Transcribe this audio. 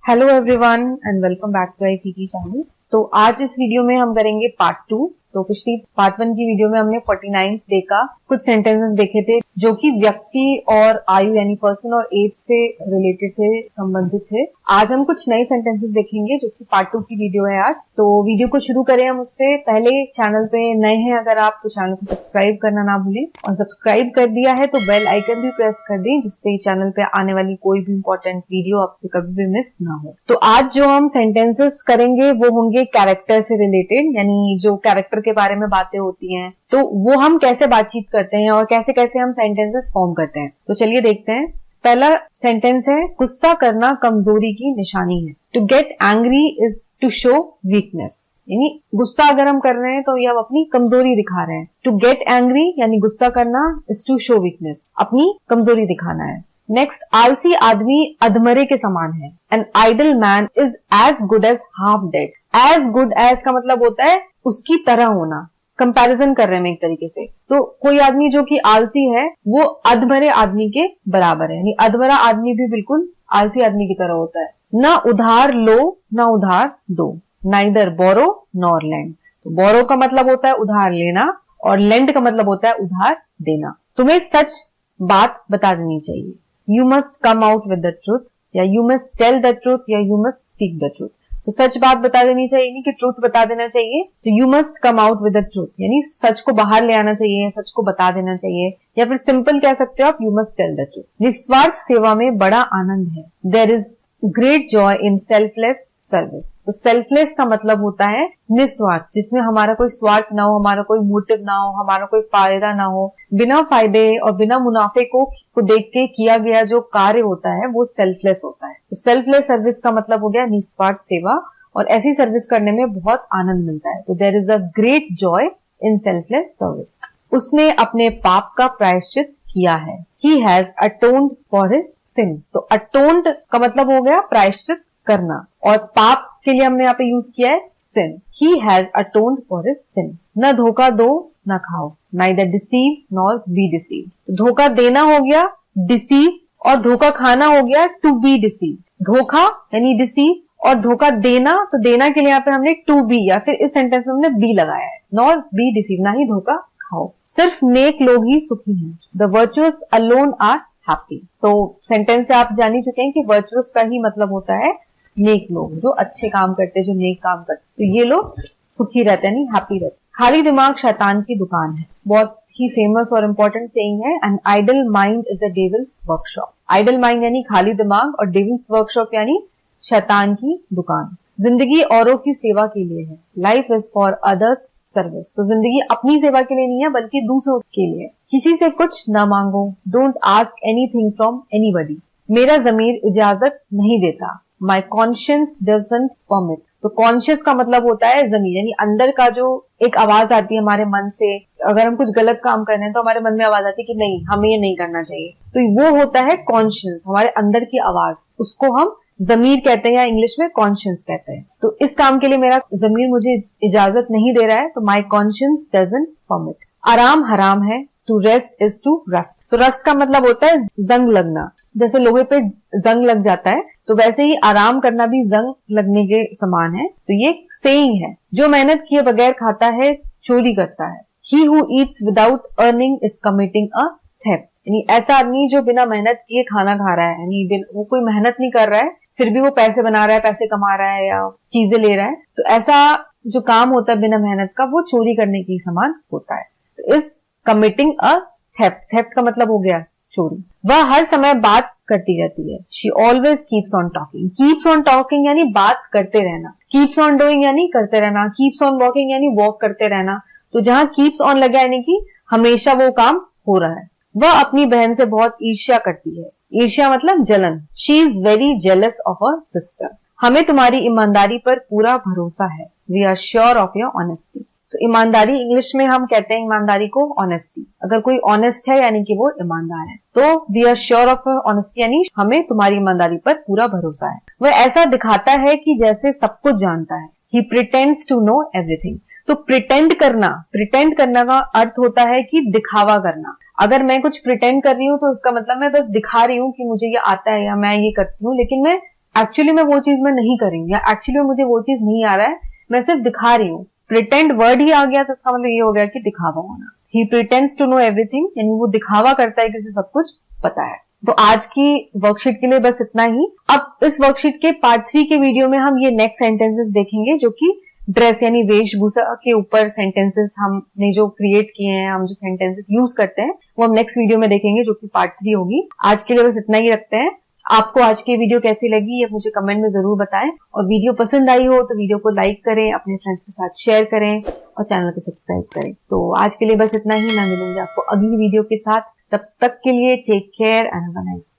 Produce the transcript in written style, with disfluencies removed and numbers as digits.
Hello everyone and welcome back to ICT channel. तो आज इस वीडियो में हम करेंगे पार्ट 2। तो पिछली पार्ट 1 की वीडियो में हमने 49th डे का कुछ सेंटेंसेस देखे थे जो कि व्यक्ति और आयु यानी पर्सन और एज से रिलेटेड थे, संबंधित थे। आज हम कुछ नए सेंटेंसेस देखेंगे जो कि पार्ट 2 की वीडियो है आज। तो वीडियो को शुरू करें हम उससे पहले, चैनल पे नए हैं अगर आप, तो चैनल को सब्सक्राइब करना ना भूलें, और सब्सक्राइब कर दिया है तो बेल आइकन भी प्रेस कर दें जिससे चैनल पे आने वाली कोई भी इंपॉर्टेंट वीडियो आपसे कभी भी मिस ना हो। तो आज जो हम सेंटेंसेस करेंगे वो होंगे कैरेक्टर से रिलेटेड, यानी जो कैरेक्टर के बारे में बातें होती हैं, तो वो हम कैसे बातचीत करते हैं और कैसे कैसे हम सेंटेंसेस फॉर्म करते हैं। तो चलिए देखते हैं। पहला सेंटेंस है, गुस्सा करना कमजोरी की निशानी है। To get angry is to show weakness, यानी गुस्सा अगर हम कर रहे हैं तो ये हम अपनी कमजोरी दिखा रहे हैं। टू गेट एंग्री यानी गुस्सा करना, इज टू शो वीकनेस, अपनी कमजोरी दिखाना है। नेक्स्ट, आलसी आदमी अधमरे के समान है। An idle man is as good as half dead. As good as का मतलब होता है उसकी तरह होना, कंपैरिजन कर रहे हैं एक तरीके से। तो कोई आदमी जो कि आलसी है वो अधमरे आदमी के बराबर है, यानी अधमरा आदमी भी बिल्कुल आलसी आदमी की तरह होता है। ना उधार लो ना उधार दो, नाइदर बोरो नॉर लेंड। तो बोरो का मतलब होता है उधार लेना और लेंड का मतलब होता है उधार देना। तुम्हें सच बात बता देनी चाहिए। You must come out with the truth, या you must tell the truth, या you must speak the truth. तो सच बात बता देनी चाहिए, नहीं कि ट्रूथ बता देना चाहिए। तो you must come out with the truth, यानी सच को बाहर ले आना चाहिए, सच को बता देना चाहिए, या फिर सिंपल कह सकते हो आप, you must tell the truth. निस्वार्थ सेवा में बड़ा आनंद है। There is great joy in selfless service. तो सेल्फलेस का मतलब होता है निस्वार्थ, जिसमें हमारा कोई स्वार्थ ना हो, हमारा कोई मोटिव ना हो, हमारा कोई फायदा ना हो। बिना फायदे और बिना मुनाफे को देख के किया गया जो कार्य होता है वो सेल्फलेस होता है। तो सेल्फलेस सर्विस का मतलब हो गया निस्वार्थ सेवा, और ऐसी सर्विस करने में बहुत आनंद मिलता है। तो there is a great joy in selfless service. उसने अपने पाप का प्रायश्चित किया है। He has atoned for his sin. तो अटोन्ड का मतलब हो गया प्रायश्चित करना, और पाप के लिए हमने यहाँ पे यूज किया है सिन। ही हैज अटोन्ड फॉर हिज सिन। न धोखा दो न खाओ, neither deceive nor be deceive. तो धोखा देना हो गया डिसीव, और धोखा खाना हो गया टू बी डिसीव। धोखा यानी डिसीव, और धोखा देना, तो देना के लिए यहाँ पे हमने टू बी, या फिर इस सेंटेंस में हमने बी लगाया है, नॉर बी डिसीव, ना ही धोखा खाओ। सिर्फ नेक लोग ही सुखी हैं। The virtuous alone are happy. तो सेंटेंस से आप जान ही चुके हैं कि वर्चुअस का ही मतलब होता है नेक लोग, जो अच्छे काम करते हैं, जो नेक काम करते हैं, तो ये लोग सुखी रहते हैं, नहीं हैप्पी रहते। खाली दिमाग शैतान की दुकान है, बहुत ही फेमस और इंपॉर्टेंट सेइंग है। And idle mind is a devil's workshop. Idle mind यानी खाली दिमाग, और डेविल्स वर्कशॉप यानी शैतान की दुकान। जिंदगी औरों की सेवा के लिए है। Life is for others service. तो जिंदगी अपनी सेवा के लिए नहीं है बल्कि दूसरों के लिए। किसी से कुछ न मांगो। Don't ask anything from anybody. मेरा जमीर इजाजत नहीं देता। माई कॉन्शियंस डजंट परमिट। तो कॉन्शियस का मतलब होता है जमीर, यानी अंदर का जो एक आवाज आती है हमारे मन से, अगर हम कुछ गलत काम कर रहे हैं तो हमारे मन में आवाज आती है कि नहीं, हमें ये नहीं करना चाहिए। तो वो होता है कॉन्शियंस, हमारे अंदर की आवाज, उसको हम जमीर कहते हैं, या इंग्लिश में कॉन्शियंस कहते हैं। तो इस काम के लिए मेरा जमीर मुझे इजाजत नहीं दे रहा है, तो माई कॉन्शियंस डजंट परमिट। आराम हराम है। To rest is to rust. तो रस्ट का मतलब होता है जंग लगना। जैसे लोहे पे जंग लग जाता है, तो वैसे ही आराम करना भी जंग लगने के समान है। तो ये सेइंग है, जो मेहनत किए बगैर खाता है चोरी करता है। He who Yeats without earning is committing a theft. यानी ऐसा आदमी जो बिना मेहनत किए खाना खा रहा है, यानी वो कोई मेहनत नहीं कर रहा है फिर भी वो पैसे बना रहा है, पैसे कमा रहा है, या चीजें ले रहा है, तो ऐसा जो काम होता है बिना मेहनत का, वो चोरी करने के समान होता है। तो इस कमिटिंग अ थेफ्ट, थेफ्ट का मतलब हो गया चोरी। वह हर समय बात करती रहती है। She always keeps on talking. Keeps on talking यानी बात करते रहना। कीप्स ऑन डूइंग यानी करते रहना। कीप्स ऑन वॉकिंग यानी वॉक करते रहना। तो जहां कीप्स ऑन लगा यानी कि हमेशा वो काम हो रहा है। वह अपनी बहन से बहुत ईर्ष्या करती है। ईर्ष्या मतलब जलन। She is very jealous of her sister. हमें तुम्हारी ईमानदारी पर पूरा भरोसा है। We are sure of your honesty. तो ईमानदारी इंग्लिश में हम कहते हैं ईमानदारी को ऑनेस्टी। अगर कोई ऑनेस्ट है यानी कि वो ईमानदार है। तो we are sure of honesty यानी हमें तुम्हारी ईमानदारी पर पूरा भरोसा है। वह ऐसा दिखाता है कि जैसे सब कुछ जानता है। ही प्रिटेंड्स टू नो एवरीथिंग। तो प्रिटेंड करना का अर्थ होता है कि दिखावा करना। अगर मैं कुछ प्रिटेंड कर रही हूँ तो उसका मतलब मैं बस दिखा रही हूँ कि मुझे ये आता है या मैं ये करती हूँ, लेकिन मैं एक्चुअली मैं वो चीज मैं नहीं कर रही हूँ, या एक्चुअली मुझे वो चीज नहीं आ रहा है, मैं सिर्फ दिखा रही हूँ। प्रिटेंड वर्ड ही आ गया तो उसका मतलब ये हो गया कि दिखावा होना। ही प्रिटेंड्स टू नो एवरीथिंग, यानी वो दिखावा करता है कि उसे सब कुछ पता है। तो आज की वर्कशीट के लिए बस इतना ही। अब इस वर्कशीट के पार्ट 3 के वीडियो में हम ये नेक्स्ट सेंटेंसेस देखेंगे, जो कि ड्रेस यानी वेशभूषा के ऊपर सेंटेंसेस हमने जो क्रिएट किए हैं, हम जो सेंटेंसेस यूज करते हैं वो हम नेक्स्ट वीडियो में देखेंगे, जो कि पार्ट 3 होगी। आज के लिए बस इतना ही रखते हैं। आपको आज की वीडियो कैसी लगी ये मुझे कमेंट में जरूर बताएं, और वीडियो पसंद आई हो तो वीडियो को लाइक करें, अपने फ्रेंड्स के साथ शेयर करें और चैनल को सब्सक्राइब करें। तो आज के लिए बस इतना ही। मैं मिलूंगी आपको अगली वीडियो के साथ। तब तक के लिए take care and have a nice